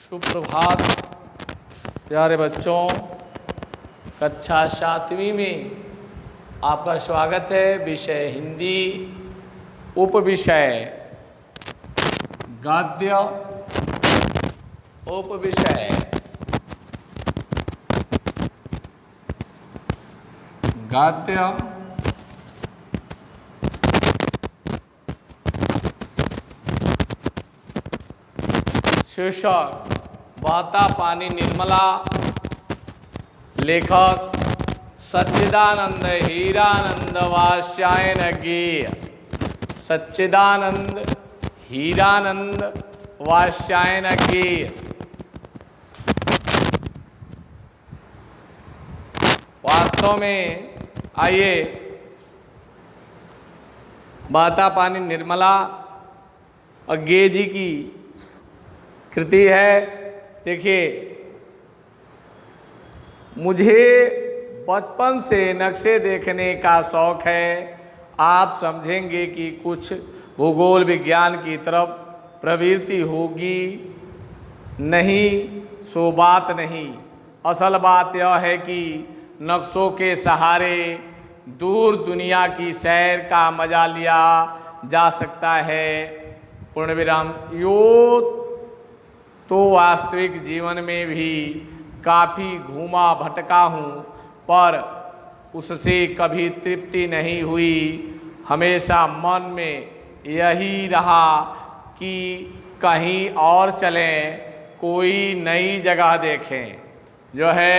सुप्रभात प्यारे बच्चों। कक्षा 7वीं में आपका स्वागत है। विषय हिंदी, उपविषय गद्य, उपविषय गद्य, शीर्षक बहता पानी निर्मला। लेखक सच्चिदानंद हीरानंद वात्स्यायन गेय। सच्चिदानंद हीरानंद वात्स्यायन गेय। वास्तव में आइए, बहता पानी निर्मला और गेय जी की कृति है। देखिए, मुझे बचपन से नक्शे देखने का शौक है। आप समझेंगे कि कुछ भूगोल विज्ञान की तरफ प्रवृत्ति होगी। नहीं, सो बात नहीं। असल बात यह है कि नक्शों के सहारे दूर दुनिया की सैर का मजा लिया जा सकता है। पूर्ण विराम। यो तो वास्तविक जीवन में भी काफ़ी घूमा भटका हूँ, पर उससे कभी तृप्ति नहीं हुई। हमेशा मन में यही रहा कि कहीं और चलें, कोई नई जगह देखें। जो है,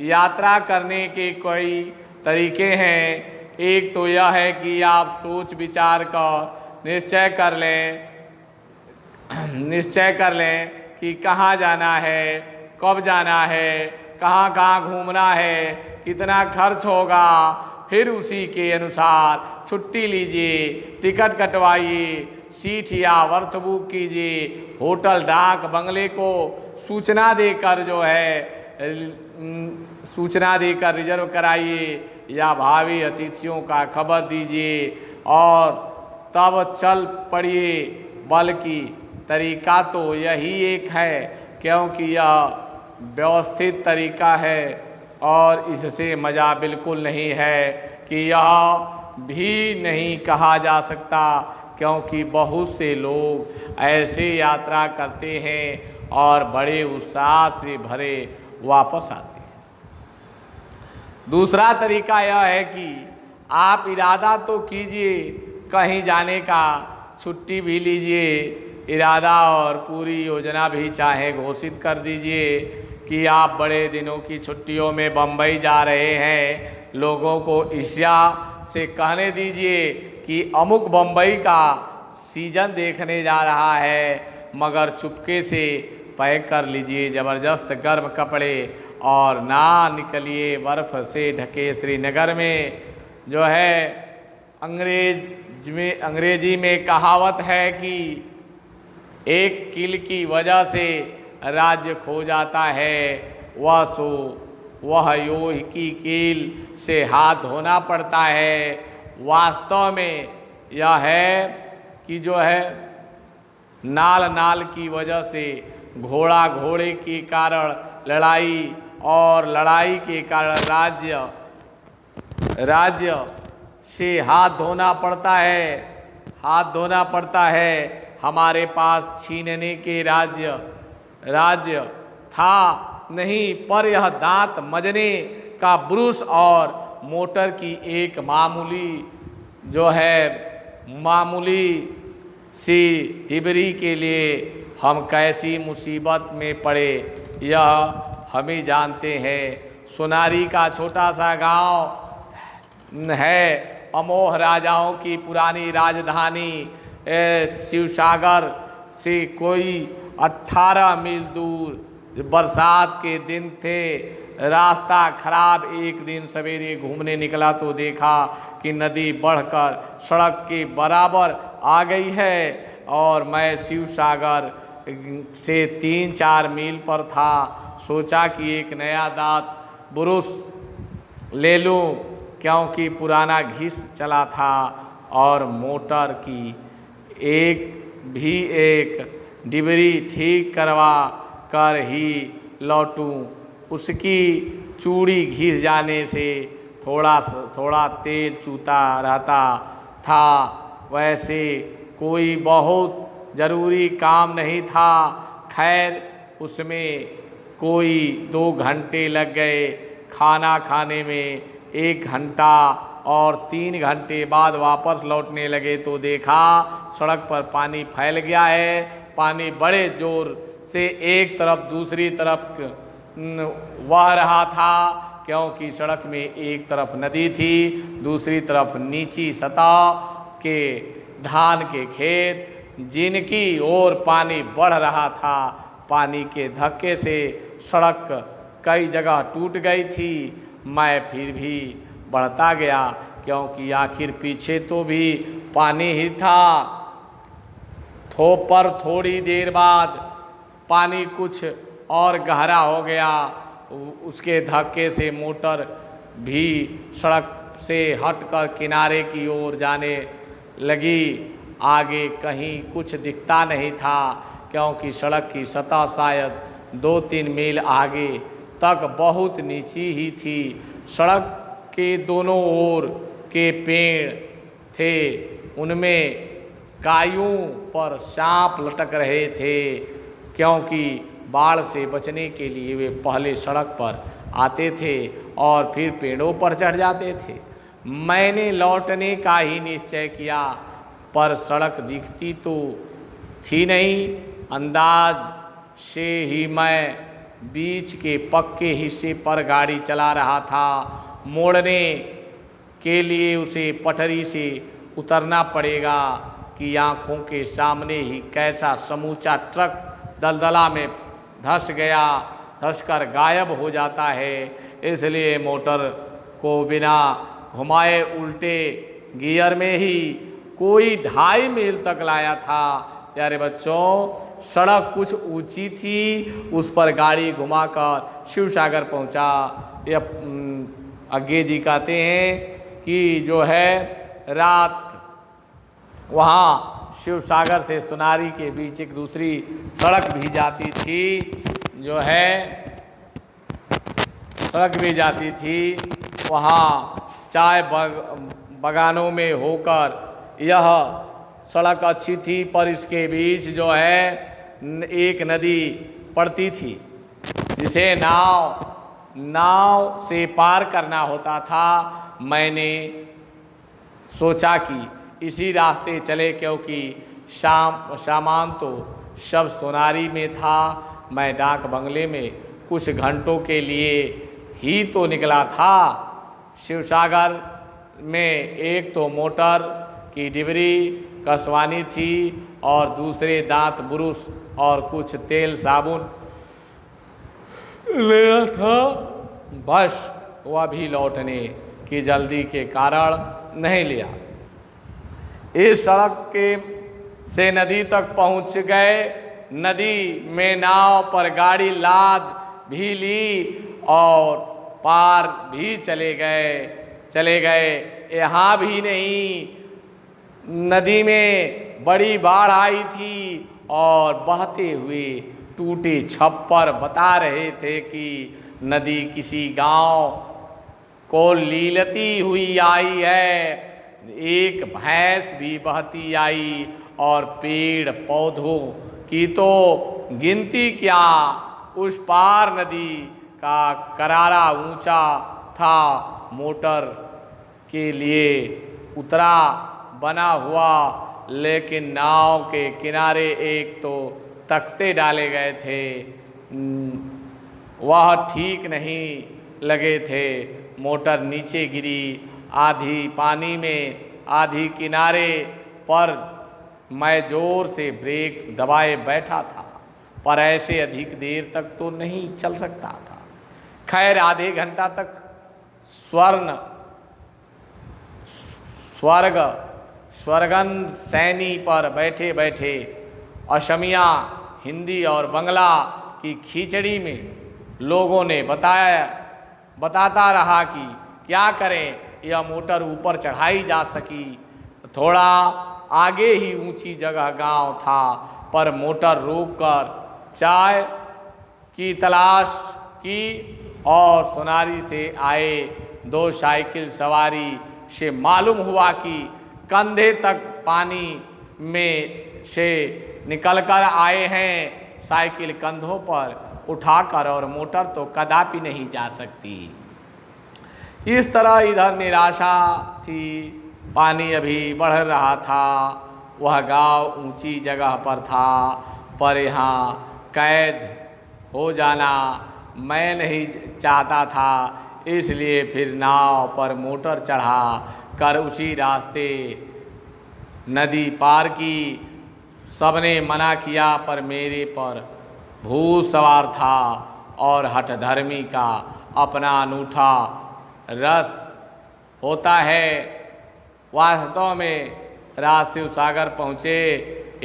यात्रा करने के कई तरीके हैं। एक तो यह है कि आप सोच विचार कर निश्चय कर लें कि कहाँ जाना है, कब जाना है, कहाँ कहाँ घूमना है, कितना खर्च होगा। फिर उसी के अनुसार छुट्टी लीजिए, टिकट कटवाइए, सीट या बर्थ बुक कीजिए, होटल डाक बंगले को सूचना देकर रिजर्व कराइए या भावी अतिथियों का खबर दीजिए और तब चल पड़िए। बल्कि तरीका तो यही एक है, क्योंकि यह व्यवस्थित तरीका है और इससे मज़ा बिल्कुल नहीं है कि यह भी नहीं कहा जा सकता, क्योंकि बहुत से लोग ऐसे यात्रा करते हैं और बड़े उत्साह से भरे वापस आते हैं। दूसरा तरीका यह है कि आप इरादा तो कीजिए कहीं जाने का, छुट्टी भी लीजिए, इरादा और पूरी योजना भी चाहे घोषित कर दीजिए कि आप बड़े दिनों की छुट्टियों में बम्बई जा रहे हैं। लोगों को ईर्ष्या से कहने दीजिए कि अमुक बम्बई का सीजन देखने जा रहा है, मगर चुपके से पैक कर लीजिए जबरदस्त गर्म कपड़े और ना निकलिए बर्फ़ से ढके श्रीनगर में। जो है, अंग्रेजी में कहावत है कि एक कील की वजह से राज्य खो जाता है, वह योह की कील से हाथ धोना पड़ता है। वास्तव में यह है कि जो है, नाल की वजह से घोड़ा घोड़े के कारण लड़ाई और लड़ाई के कारण राज्य से हाथ धोना पड़ता है। हमारे पास छीनने के राज्य था नहीं, पर यह दांत मजने का ब्रश और मोटर की एक मामूली सी डिबरी के लिए हम कैसी मुसीबत में पड़े, यह हम ही जानते हैं। सोनारी का छोटा सा गांव है, अमोह राजाओं की पुरानी राजधानी। शिवसागर से कोई 18 मील दूर। बरसात के दिन थे, रास्ता खराब। एक दिन सवेरे घूमने निकला तो देखा कि नदी बढ़कर सड़क के बराबर आ गई है और मैं शिवसागर से 3-4 मील पर था। सोचा कि एक नया दांत ब्रश ले लूं, क्योंकि पुराना घिस चला था और मोटर की एक डिबरी ठीक कर ही लौटूं। उसकी चूड़ी घिस जाने से थोड़ा तेल चूता रहता था। वैसे कोई बहुत ज़रूरी काम नहीं था। खैर उसमें कोई 2 घंटे लग गए। खाना खाने में 1 घंटा और 3 घंटे बाद वापस लौटने लगे तो देखा सड़क पर पानी फैल गया है। पानी बड़े जोर से एक तरफ दूसरी तरफ बह रहा था, क्योंकि सड़क में एक तरफ नदी थी, दूसरी तरफ नीची सतह के धान के खेत, जिनकी ओर पानी बढ़ रहा था। पानी के धक्के से सड़क कई जगह टूट गई थी। मैं फिर भी बढ़ता गया, क्योंकि आखिर पीछे तो भी पानी ही था। पर थोड़ी देर बाद पानी कुछ और गहरा हो गया। उसके धक्के से मोटर भी सड़क से हटकर किनारे की ओर जाने लगी। आगे कहीं कुछ दिखता नहीं था, क्योंकि सड़क की सतह शायद 2-3 मील आगे तक बहुत नीची ही थी। सड़क के दोनों ओर के पेड़ थे, उनमें कायों पर सांप लटक रहे थे, क्योंकि बाढ़ से बचने के लिए वे पहले सड़क पर आते थे और फिर पेड़ों पर चढ़ जाते थे। मैंने लौटने का ही निश्चय किया, पर सड़क दिखती तो थी नहीं। अंदाज से ही मैं बीच के पक्के हिस्से पर गाड़ी चला रहा था। मोड़ने के लिए उसे पटरी से उतरना पड़ेगा कि आँखों के सामने ही कैसा समूचा ट्रक दलदला में धंसकर गायब हो जाता है। इसलिए मोटर को बिना घुमाए उल्टे गियर में ही कोई 2.5 मील तक लाया था। प्यारे बच्चों, सड़क कुछ ऊंची थी, उस पर गाड़ी घुमाकर शिव सागर पहुँचा। यह आगे जी कहते हैं कि जो है रात वहाँ शिव सागर से सोनारी के बीच एक दूसरी सड़क भी जाती थी, जो है सड़क भी जाती थी। वहाँ चाय बागानों में होकर यह सड़क अच्छी थी, पर इसके बीच जो है एक नदी पड़ती थी, जिसे नाव से पार करना होता था। मैंने सोचा कि इसी रास्ते चले, क्योंकि सामान तो सब सोनारी में था। मैं डाक बंगले में कुछ घंटों के लिए ही तो निकला था। शिवसागर में एक तो मोटर की डिबरी कसवानी थी और दूसरे दांत ब्रुश और कुछ तेल साबुन लेना था। बस वह भी लौटने की जल्दी के कारण नहीं लिया। इस सड़क से नदी तक पहुंच गए। नदी में नाव पर गाड़ी लाद भी ली और पार भी चले गए। यहाँ भी नहीं, नदी में बड़ी बाढ़ आई थी और बहते हुए टूटे छप्पर बता रहे थे कि नदी किसी गांव को लीलती हुई आई है। एक भैंस भी बहती आई और पेड़ पौधों की तो गिनती क्या। उस पार नदी का करारा ऊंचा था। मोटर के लिए उतरा बना हुआ, लेकिन नाव के किनारे एक तो तख्ते डाले गए थे, वह ठीक नहीं लगे थे। मोटर नीचे गिरी, आधी पानी में आधी किनारे पर। मैं जोर से ब्रेक दबाए बैठा था, पर ऐसे अधिक देर तक तो नहीं चल सकता था। खैर आधे घंटा तक स्वर्गन सैनी पर बैठे बैठे असमिया, हिंदी और बंगला की खिचड़ी में लोगों ने बताता रहा कि क्या करें। यह मोटर ऊपर चढ़ाई जा सकी। थोड़ा आगे ही ऊंची जगह गांव था, पर मोटर रोककर चाय की तलाश की और सोनारी से आए 2 साइकिल सवारी से मालूम हुआ कि कंधे तक पानी में से निकलकर आए हैं। साइकिल कंधों पर उठाकर और मोटर तो कदापि नहीं जा सकती। इस तरह इधर निराशा थी, पानी अभी बढ़ रहा था। वह गांव ऊंची जगह पर था, पर यहाँ कैद हो जाना मैं नहीं चाहता था, इसलिए फिर नाव पर मोटर चढ़ा कर उसी रास्ते नदी पार की। सबने मना किया, पर मेरे पर भूत सवार था और हठधर्मी का अपना अनूठा रस होता है। वास्तव में रात शिव सागर पहुँचे।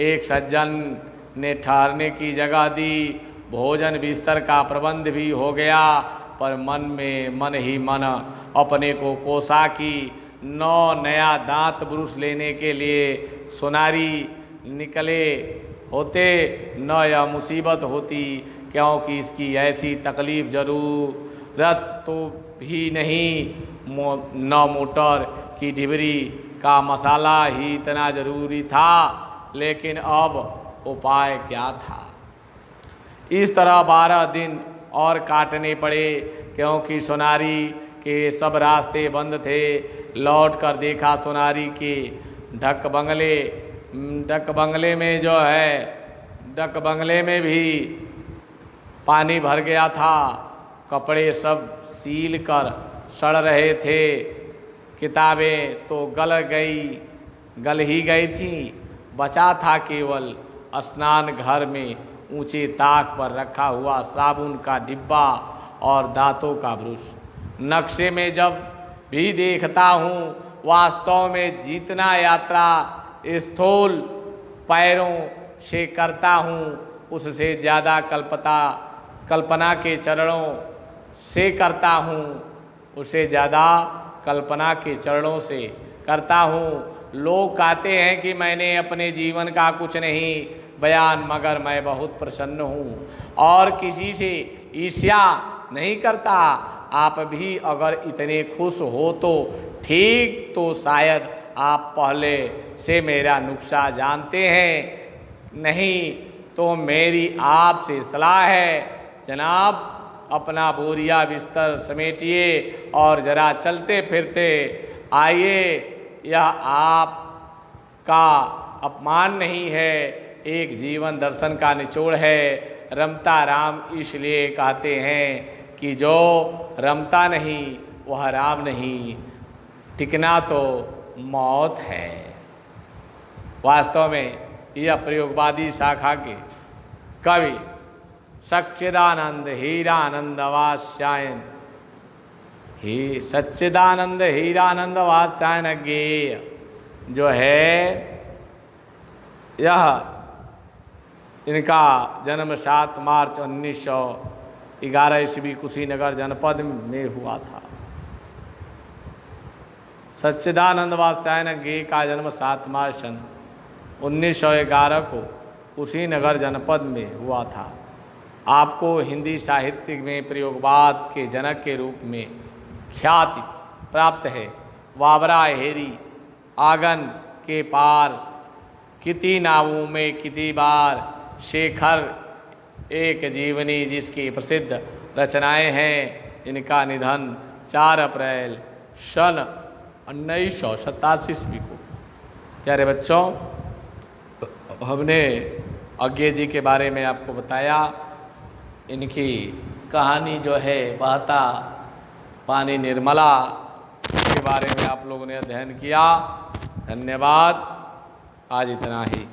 एक सज्जन ने ठहरने की जगह दी, भोजन बिस्तर का प्रबंध भी हो गया, पर मन में मन ही मन अपने को कोसा कि नया दांत ब्रुश लेने के लिए सोनारी निकले होते न यह मुसीबत होती, क्योंकि इसकी ऐसी तकलीफ ज़रूरत तो भी नहीं। न मोटर की डिबरी का मसाला ही इतना ज़रूरी था, लेकिन अब उपाय क्या था। इस तरह 12 दिन और काटने पड़े, क्योंकि सोनारी के सब रास्ते बंद थे। लौट कर देखा सोनारी के ढक बंगले में जो है, डक बंगले में भी पानी भर गया था। कपड़े सब सील कर सड़ रहे थे, किताबें तो गल ही गई थीं। बचा था केवल स्नान घर में ऊंचे ताक पर रखा हुआ साबुन का डिब्बा और दांतों का ब्रश। नक्शे में जब भी देखता हूँ, वास्तव में जितना यात्रा स्थूल पैरों से करता हूँ, उससे ज़्यादा कल्पना के चरणों से करता हूँ, उससे ज़्यादा कल्पना के चरणों से करता हूँ। लोग कहते हैं कि मैंने अपने जीवन का कुछ नहीं बयान, मगर मैं बहुत प्रसन्न हूँ और किसी से ईर्ष्या नहीं करता। आप भी अगर इतने खुश हो तो ठीक, तो शायद आप पहले से मेरा नुक्सा जानते हैं। नहीं तो मेरी आपसे सलाह है, जनाब, अपना बोरिया बिस्तर समेटिए और ज़रा चलते फिरते आइए। यह आपका अपमान नहीं है, एक जीवन दर्शन का निचोड़ है। रमता राम इसलिए कहते हैं कि जो रमता नहीं वह राम नहीं, टिकना तो मौत है। वास्तव में यह प्रयोगवादी शाखा के कवि सच्चिदानंद हीरानंद वात्स्यायन सच्चिदानंद हीरानंद वात्स्यायन गेय जो है, यह इनका जन्म 7 मार्च 1911 ईस्वी कुशीनगर जनपद में हुआ था। सच्चिदानंद वात्स्यायन गेय का जन्म 7 मार्च 1911 को कुशीनगर जनपद में हुआ था। आपको हिंदी साहित्य में प्रयोगवाद के जनक के रूप में ख्याति प्राप्त है। वावरा हेरी आंगन के पार, कितनी नावों में कितनी बार, शेखर एक जीवनी, जिसकी प्रसिद्ध रचनाएं हैं। इनका निधन 4 अप्रैल सन 1987 ईस्वी को। प्यारे बच्चों, हमने अज्ञे जी के बारे में आपको बताया। इनकी कहानी जो है बहता पानी निर्मला के बारे में आप लोगों ने अध्ययन किया। धन्यवाद। आज इतना ही।